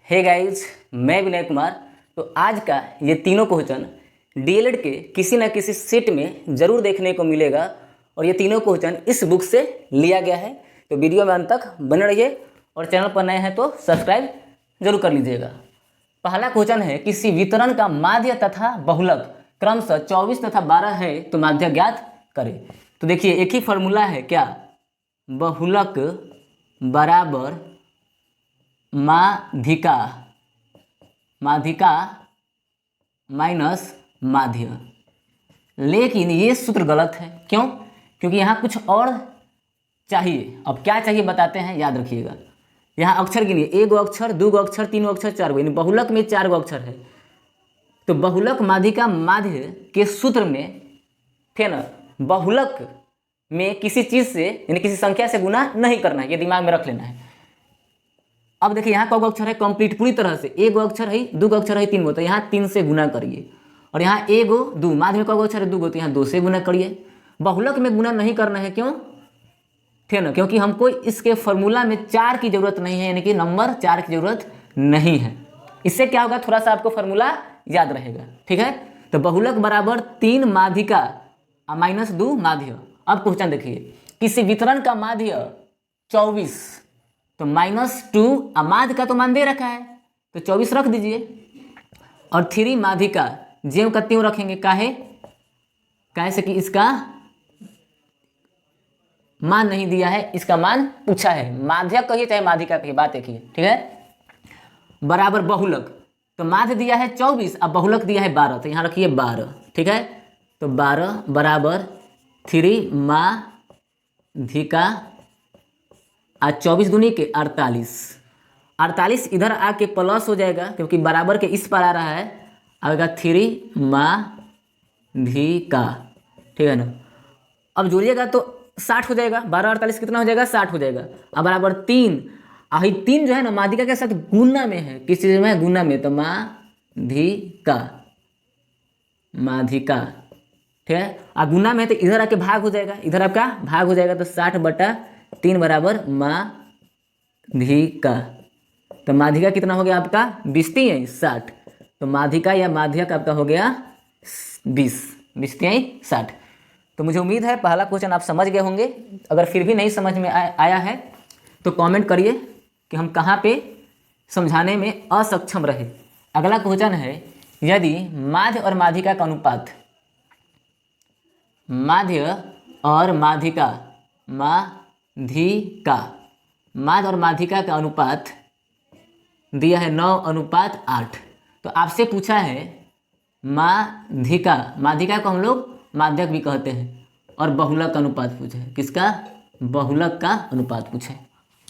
Hey guys, मैं विनय कुमार। तो आज का ये तीनों क्वेश्चन डीएलएड के किसी न किसी सेट में ज़रूर देखने को मिलेगा और ये तीनों क्वेश्चन इस बुक से लिया गया है। तो वीडियो में अंत तक बने रहिए और चैनल पर नए हैं तो सब्सक्राइब जरूर कर लीजिएगा। पहला क्वेश्चन है, किसी वितरण का माध्य तथा बहुलक क्रमशः 24 तथा 12 है तो माध्य ज्ञात करें। तो देखिए, एक ही फॉर्मूला है क्या, बहुलक बराबर माध्यिका माइनस माध्य। लेकिन ये सूत्र गलत है। क्यों? क्योंकि यहाँ कुछ और चाहिए। अब क्या चाहिए बताते हैं, याद रखिएगा। यहाँ अक्षर गिनिए, 1 गो अक्षर, 2 गो अक्षर, 3 गो अक्षर, 4 गो, यानी बहुलक में 4 गो अक्षर है। तो बहुलक माध्यिका माध्य के सूत्र में थे ना, बहुलक में किसी चीज़ से यानी किसी संख्या से गुना नहीं करना है, ये दिमाग में रख लेना है। अब देखिए, यहाँ कौ अक्षर है, कंप्लीट पूरी तरह से 1 गो अक्षर है, 2 गो अक्षर है, 3 गो, तो यहाँ 3 से गुना करिए। और यहाँ 1 गो 2, माध्य में कौ अक्षर है, 2 गो, तो यहाँ 2 से गुना करिए। बहुलक में गुना नहीं करना है। क्यों? ठीक है ना, क्योंकि हमको इसके फॉर्मूला में 4 की जरूरत नहीं है, यानी कि नंबर 4 की जरूरत नहीं है। इससे क्या होगा, थोड़ा सा आपको फॉर्मूला याद रहेगा। ठीक है, तो बहुलक बराबर 3 माध्यिका माइनस 2 माध्य। अब क्वेश्चन देखिए, किसी वितरण का माध्य 24 तो -2 माध्य का तो मान दे रखा है तो 24 रख दीजिए। और 3 माध्यिका ज्यों का त्यों रखेंगे। काहे से कि इसका मान नहीं दिया है, इसका मान पूछा है। माध्य कहिए चाहे माध्यिका कहिए, बात एक ही है। ठीक है, बराबर बहुलक, तो माध्य दिया है 24 अब बहुलक दिया है 12, तो यहाँ रखिए 12। ठीक है, तो 12 बराबर 3 माध्यिका 24 दूनी के 48 इधर आके प्लस हो जाएगा क्योंकि बराबर के इस पर आ रहा है, आएगा 3 माध्यिका। ठीक है ना, अब जोड़िएगा तो 60 हो जाएगा। 12 48 कितना हो जाएगा, 60 हो जाएगा। अब बराबर 3 3 जो है ना माध्यिका के साथ गुना में है। किस चीज में? गुना में, तो माध्यिका। ठीक है, अब गुना में है तो इधर आके भाग हो जाएगा, इधर आपका भाग हो जाएगा, तो 60/3 बराबर माध्यिका। तो माध्यिका कितना हो गया आपका, 20×3 = 60। तो माध्यिका या माध्यक आपका हो गया 20×3 = 60। तो मुझे उम्मीद है पहला क्वेश्चन आप समझ गए होंगे। अगर फिर भी नहीं समझ में आया है तो कमेंट करिए कि हम कहाँ पे समझाने में असक्षम रहे। अगला क्वेश्चन है, यदि माध्य और माध्यिका का अनुपात, माध्य और माध्यिका माध्य और माध्यिका का अनुपात दिया है 9:8। तो आपसे पूछा है माध्यिका को हम लोग माध्यक भी कहते हैं, और बहुलक का अनुपात पूछा है। किसका? बहुलक का अनुपात पूछा है।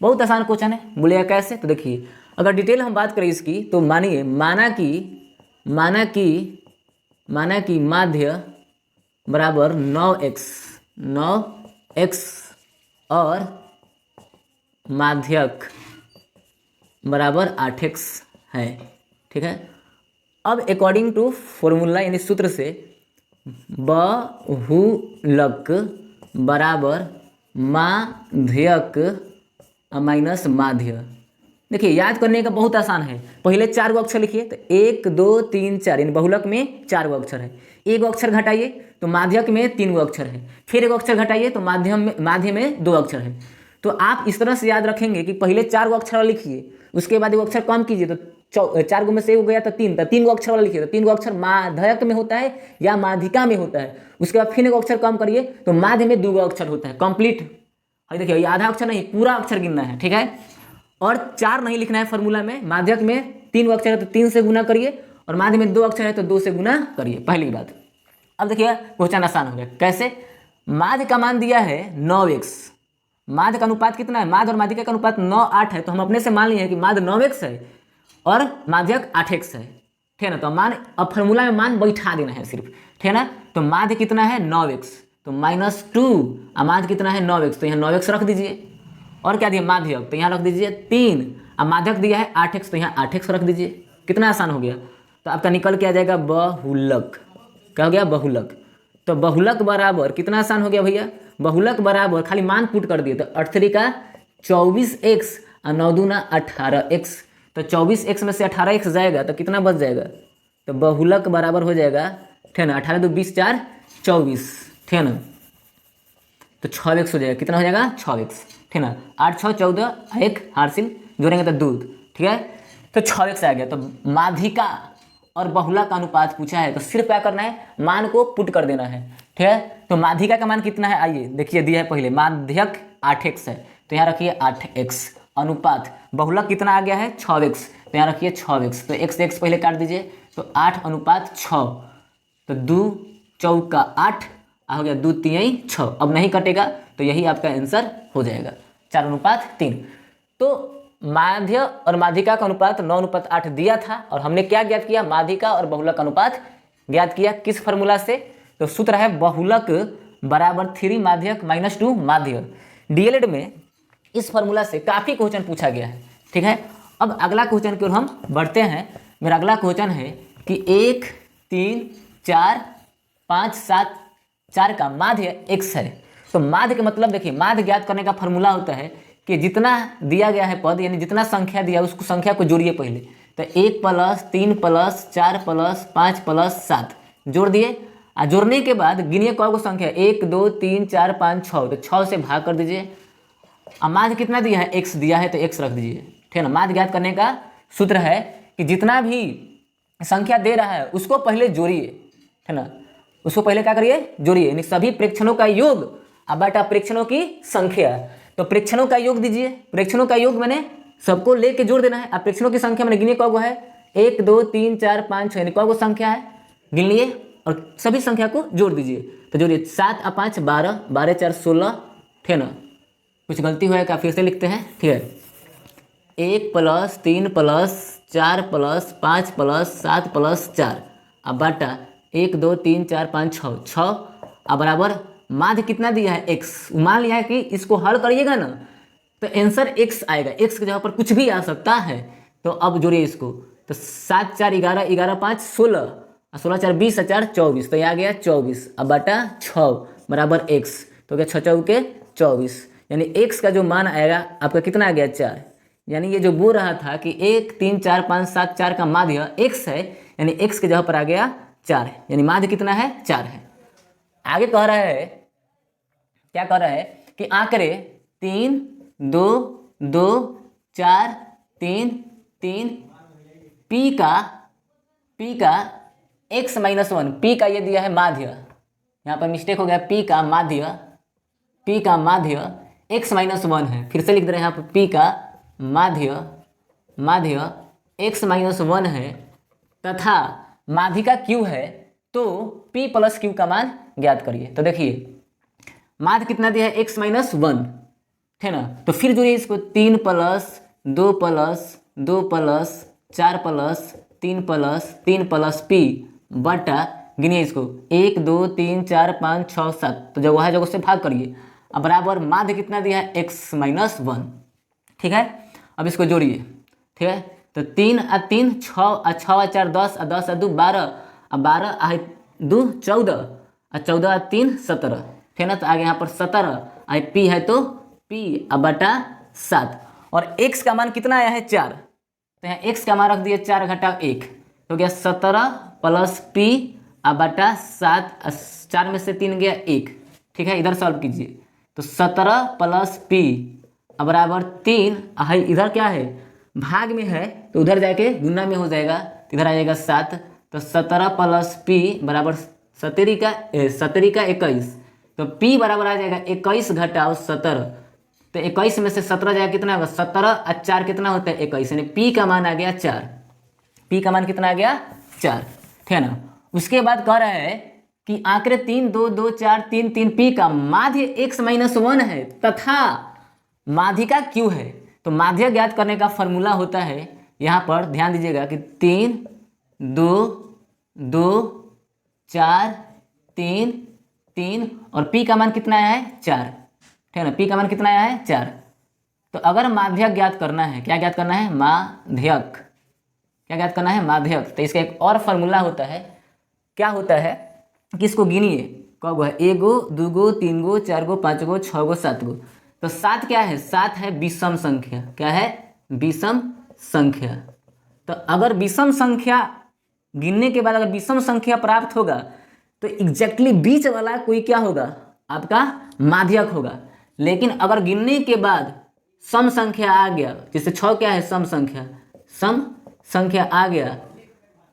बहुत आसान क्वेश्चन है, बोलिएगा कैसे? तो देखिए, अगर डिटेल हम बात करें इसकी तो मानिए, माना कि माध्य बराबर 9x और माध्यक बराबर 8x है। ठीक है, अब अकॉर्डिंग टू फॉर्मूला यानी सूत्र से बहुलक बराबर माध्यक माइनस माध्य। देखिए, याद करने का बहुत आसान है। पहले 4 गो अक्षर लिखिए, तो 1 2 3 4, यानी बहुलक में 4 गो अक्षर है। 1 गो अक्षर घटाइए तो माध्यक में 3 गो अक्षर है। फिर 1 अक्षर घटाइए तो माध्य में 2 अक्षर है। तो आप इस तरह से याद रखेंगे कि पहले 4 गो अक्षर वाला लिखिए, उसके बाद 1 अक्षर कम कीजिए, तो 4 गो में से 1 हो गया तो 3, तो 3 गो अक्षर वाला लिखिए, तो 3 गो अक्षर माध्यक में होता है या माध्यिका में होता है। उसके बाद फिर 1 अक्षर कम करिए तो माध्य में 2 गो अक्षर होता है। कंप्लीट। देखिए, आधा अक्षर नहीं, पूरा अक्षर गिनना है। ठीक है, और 4 नहीं लिखना है फॉर्मूला में। माध्यक में 3 गो अक्षर है तो 3 से गुना करिए, और माध्य में 2 अक्षर है तो 2 से गुना करिए, पहली बात। अब देखिए, क्वेश्चन आसान हो गया। कैसे? माध्य का मान दिया है 9x, माध्य का अनुपात कितना है, माध्य और माध्यिका का अनुपात 9:8 है। तो हम अपने से मान लिए हैं कि माध्य 9x है और माध्यक 8x है। ठीक है ना, तो मान अब फॉर्मूला में मान बैठा देना है सिर्फ। ठीक है ना, तो माध्य कितना है 9x, तो -2 माध्य कितना है 9x, तो यहाँ 9x रख दीजिए। और क्या दिया, माध्यक, तो यहाँ रख दीजिए 3। माध्यक दिया है 8x, तो यहाँ 8x रख दीजिए। कितना आसान हो गया। तो आपका निकल के आ जाएगा बहुलक। क्या हो गया? बहुलक। तो बहुलक बराबर कितना आसान हो गया भैया, बहुलक बराबर खाली मान पुट कर दिए तो 8×3 = 24x और 9×2 = 18x। तो 24x में से 18x जाएगा तो कितना बच जाएगा, तो बहुलक बराबर हो जाएगा, ठीक है ना, 18 2 20 4 24, ठीक है ना, तो 6x हो जाएगा, कितना हो जाएगा 6x, ठीक है ना, 8 6 14, एक हासिल जोड़ेंगे तो दूध, ठीक है, तो 6x आ गया। तो माध्यिका और बहुला का अनुपात पूछा है तो सिर्फ क्या करना है, मान को पुट कर देना है, ठीक है। तो माध्यिका का मान कितना है, आइए देखिए, दिया है पहले माध्यक 8x है तो यहाँ रखिए 8x, अनुपात बहुलक कितना आ गया है 6x तो यहाँ रखिए 6x, तो x पहले काट दीजिए, तो 8 अनुपात 6, तो 2 चौका 8 हो गया, 2 3 6, अब नहीं कटेगा तो यही आपका आंसर हो जाएगा, 4 अनुपात 3। तो माध्य और माध्यिका का अनुपात 9 अनुपात 8 दिया था और हमने क्या ज्ञात किया, माध्यिका और बहुलक अनुपात ज्ञात किया, किस फॉर्मूला से, तो सूत्र है बहुलक बराबर 3 माध्यक माइनस 2 माध्य। डीएलएड में इस फॉर्मूला से काफ़ी क्वेश्चन पूछा गया है, ठीक है। अब अगला क्वेश्चन की ओर हम बढ़ते हैं। मेरा अगला क्वेश्चन है कि 1 3 4 5 7 4 का माध्य x है। तो माध्य का मतलब देखिए, माध्य ज्ञात करने का फॉर्मूला होता है कि जितना दिया गया है पद, यानी जितना संख्या दिया उसको संख्या को जोड़िए पहले, तो 1 + 3 + 4 + 5 + 7 जोड़ दिए, और जोड़ने के बाद गिनिए कौन को संख्या, 1 2 3 4 5 6, तो 6 से भाग कर दीजिए। अब माध्य कितना दिया है, x दिया है तो x रख दीजिए, ठीक है ना। माध्य ज्ञात करने का सूत्र है कि जितना भी संख्या दे रहा है उसको पहले जोड़िए, है ना, उसको पहले क्या करिए, जोड़िए, यानी सभी प्रेक्षणों का योग अब बेटा प्रेक्षणों की संख्या, तो प्रेक्षणों का योग दीजिए, प्रेक्षणों का योग मैंने सबको लेके जोड़ देना है। अब प्रेक्षणों की संख्या मैंने गिनिए कौन है, 1 2 3 4 5 6, यानी कौन संख्या है गिन लिए और सभी संख्या को जोड़ दीजिए, तो जोड़िए 7 और 5 12, 12 4 16, ठीक है ना। कुछ गलती हुआ है क्या, फिर से लिखते हैं, ठीक है, 1 + 3 + 4 + 5 + 7 + 4, अब बाटा 1 2 3 4 5 6 6, अब बराबर माध्य कितना दिया है x, मान लिया है कि इसको हल करिएगा ना तो आंसर x आएगा, x की जगह पर कुछ भी आ सकता है। तो अब जोड़िए इसको, तो 7 4 11, 11 5 16, 16 4 20, 4 24, तो ये आ गया 24, अब बटा 6 बराबर x, तो क्या 6 चौके 24, यानी x का जो मान आएगा आपका कितना आ गया 4, यानी ये जो बोल रहा था कि 1 3 4 5 7 4 का माध्य x है, यानी x की जगह पर आ गया 4, यानी माध्य कितना है 4 है। आगे कह रहा है, क्या कह रहा है कि आंकड़े 3 2 2 4 3 3 p का x - 1, p का ये दिया है माध्य, यहाँ पर मिस्टेक हो गया, p का माध्य x - 1 है, फिर से लिख दे रहे हैं यहाँ पर p का माध्य x - 1 है, तथा माध्यिका q है, तो p + q का मान ज्ञात करिए। तो देखिए माध्य कितना दिया है x - 1, है ना, तो फिर जोड़िए इसको 3 + 2 + 2 + 4 + 3 + 3 + p बटा, गिनिए इसको 1 2 3 4 5 6 7, तो जगह है जगह से भाग करिए, अब बराबर माध्य कितना दिया है x - 1, ठीक है। अब इसको जोड़िए, ठीक है, तो 3 और 3 6 और 6 और 4 10 और 10 और 2 12 और 12 और 2 14 और 14 और 3 17, ठीक है ना, तो आगे यहाँ पर 17 और p है तो p अब बटा 7, और x का मान कितना आया है 4, तो यहाँ x का मान रख दिए 4 घटा 1, तो गया 17 + p अब बटा 7, 4 में से 3 गया 1, ठीक है, इधर सॉल्व कीजिए, तो 17 + p अब बराबर 3, इधर क्या है भाग में है तो उधर जाके गुना में हो जाएगा, तो इधर आ जाएगा 7, तो 17 + p बराबर 17 का 21, तो p बराबर आ जाएगा 21 घटाओ 17, तो 21 में से 17 जाएगा कितना होगा 17 और 4 कितना होता है 21, यानी p का मान आ गया 4, p का मान कितना आ गया 4, ठीक है ना। उसके बाद कह रहा है कि आंकड़े 3 2 2 4 3 3 p का माध्य x - 1 है तथा माध्यिका q है। तो माध्य ज्ञात करने का फॉर्मूला होता है, यहाँ पर ध्यान दीजिएगा कि 3 2 2 4 3 3 और p का मान कितना आया है 4, ठीक है ना, p का मान कितना आया है 4। तो अगर माध्यक ज्ञात करना है, क्या ज्ञात करना है माध्यक, क्या ज्ञात करना है माध्यक, तो इसका एक और फॉर्मूला होता है, क्या होता है कि इसको गिनिए कब है 1 2 3 4 5 6 7, तो 7 क्या है, 7 है विषम संख्या, क्या है विषम संख्या। तो अगर विषम संख्या गिनने के बाद अगर विषम संख्या प्राप्त होगा तो एग्जैक्टली बीच वाला कोई क्या होगा, आपका माध्यक होगा। लेकिन अगर गिनने के बाद सम संख्या आ गया, जैसे 6 क्या है, सम संख्या आ गया,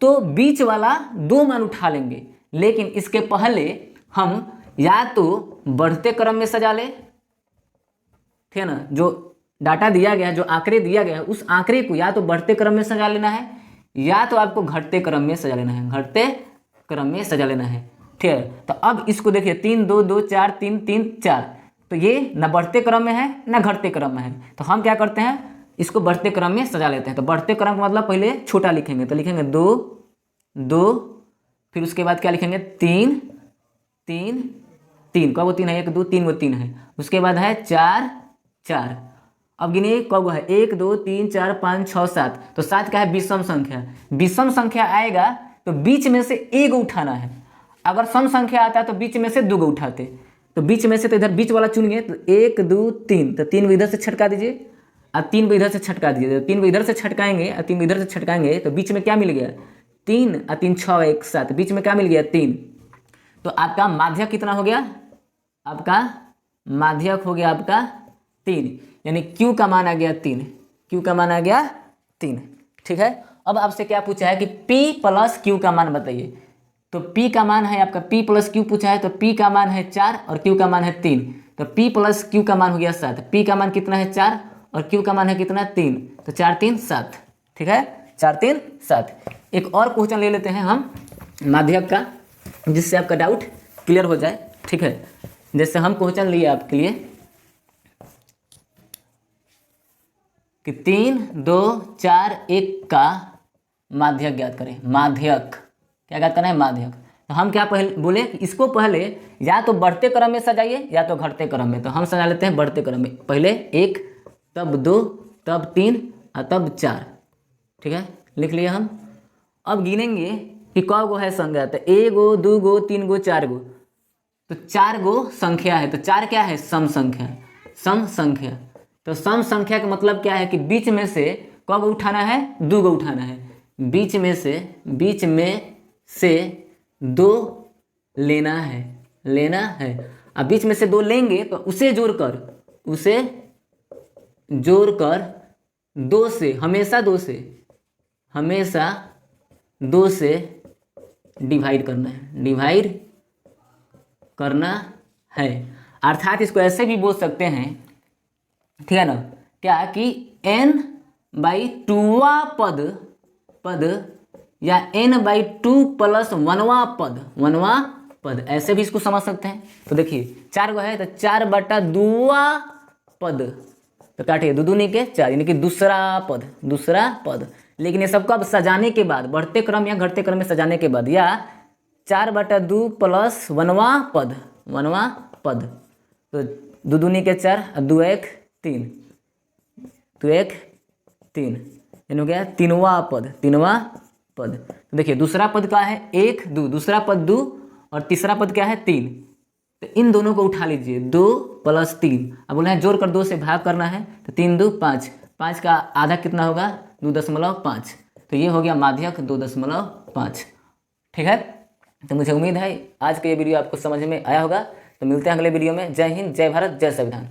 तो बीच वाला 2 मान उठा लेंगे। लेकिन इसके पहले हम या तो बढ़ते क्रम में सजा ले, ठीक है ना, जो डाटा दिया गया है, जो आंकड़े दिया गया है, उस आंकड़े को या तो बढ़ते क्रम में सजा लेना है या तो आपको घटते क्रम में सजा लेना है, घटते क्रम में सजा लेना है, ठीक है। तो अब इसको देखिए 3 2 2 4 3 3 4, तो ये न बढ़ते क्रम में है न घटते क्रम में है। तो हम क्या करते हैं, इसको बढ़ते क्रम में सजा लेते हैं। तो बढ़ते क्रम का मतलब पहले छोटा लिखेंगे, तो लिखेंगे 2 2, फिर उसके बाद क्या लिखेंगे 3 3 3, कब वो 3 है, 1 2 3 वो 3 है। उसके बाद है 4 4, अब गिनिए कब है, 1 2 3 4 5 6 7, तो 7 क्या है, विषम संख्या। विषम संख्या आएगा तो बीच में से एक उठाना है। अगर सम संख्या आता है तो बीच में से 2 उठाते, तो बीच में से तो इधर बीच वाला चुनिए, तो 1 2 3, तो 3 को इधर से छटका दीजिए और 3 को इधर से छटका दीजिए। तो 3 को इधर से छटकाएंगे और 3 को इधर से छटकाएंगे, तो बीच में क्या मिल गया, 3 और 3 6 1 7, बीच में क्या मिल गया 3। तो आपका माध्यक कितना हो गया, आपका माध्यक हो गया आपका 3, यानी Q का मान आ गया 3, Q का मान आ गया 3, ठीक है। अब आपसे क्या पूछा है कि P प्लस Q का मान बताइए। तो P का मान है आपका, P प्लस Q पूछा है, तो P का मान है 4 और Q का मान है 3, तो P प्लस Q का मान हो गया 7। P का मान कितना है 4 और Q का मान है कितना 3, तो 4 3 7, ठीक है, 4 3 7। एक और क्वेश्चन ले लेते हैं हम माध्यक का, जिससे आपका डाउट क्लियर हो जाए, ठीक है। जैसे हम क्वेश्चन लिए आपके लिए कि 3 2 4 1 का माध्यक ज्ञात करें। माध्यक क्या ज्ञात करना है, माध्यक। तो हम क्या पहले बोले कि इसको पहले या तो बढ़ते क्रम में सजाइए या तो घटते क्रम में। तो हम सजा लेते हैं बढ़ते क्रम में, पहले 1 तब 2 तब 3 और तब 4, ठीक है, लिख लिया हम। अब गिनेंगे कि कौ गो है संख्या, तो 1 गो 2 गो 3 गो 4 गो, तो 4 गो संख्या है, तो 4 क्या है, सम संख्या, सम संख्या। तो सम संख्या का मतलब क्या है कि बीच में से कब उठाना है, 2 को उठाना है, बीच में से 2 लेना है। अब बीच में से 2 लेंगे तो उसे जोड़कर 2 से हमेशा 2 से डिवाइड करना है, अर्थात इसको ऐसे भी बोल सकते हैं, ठीक है ना, क्या कि n/2वां पद या n/2 प्लस 1वां पद, ऐसे भी इसको समझ सकते हैं। तो देखिए 4 गो है तो 4/2वां पद, तो काटिए 2 दूनी के 4, यानी कि दूसरा पद। लेकिन ये सबको अब सजाने के बाद, बढ़ते क्रम या घटते क्रम में सजाने के बाद, या 4/2 प्लस 1वां पद, तो 2 दूनी के 4 और 2 1 3, 2 1 3, यानी हो गया 3वां पद। तो देखिए दूसरा पद का है 1 2, दूसरा पद 2 और तीसरा पद क्या है 3, तो इन दोनों को उठा लीजिए, 2 प्लस 3। अब बोला है जोड़कर 2 से भाग करना है, तो 3 2 5, 5 का आधा कितना होगा 2.5, तो ये हो गया माध्यक 2.5, ठीक है। तो मुझे उम्मीद है आज का ये वीडियो आपको समझ में आया होगा। तो मिलते हैं अगले वीडियो में। जय हिंद, जय भारत, जय संविधान।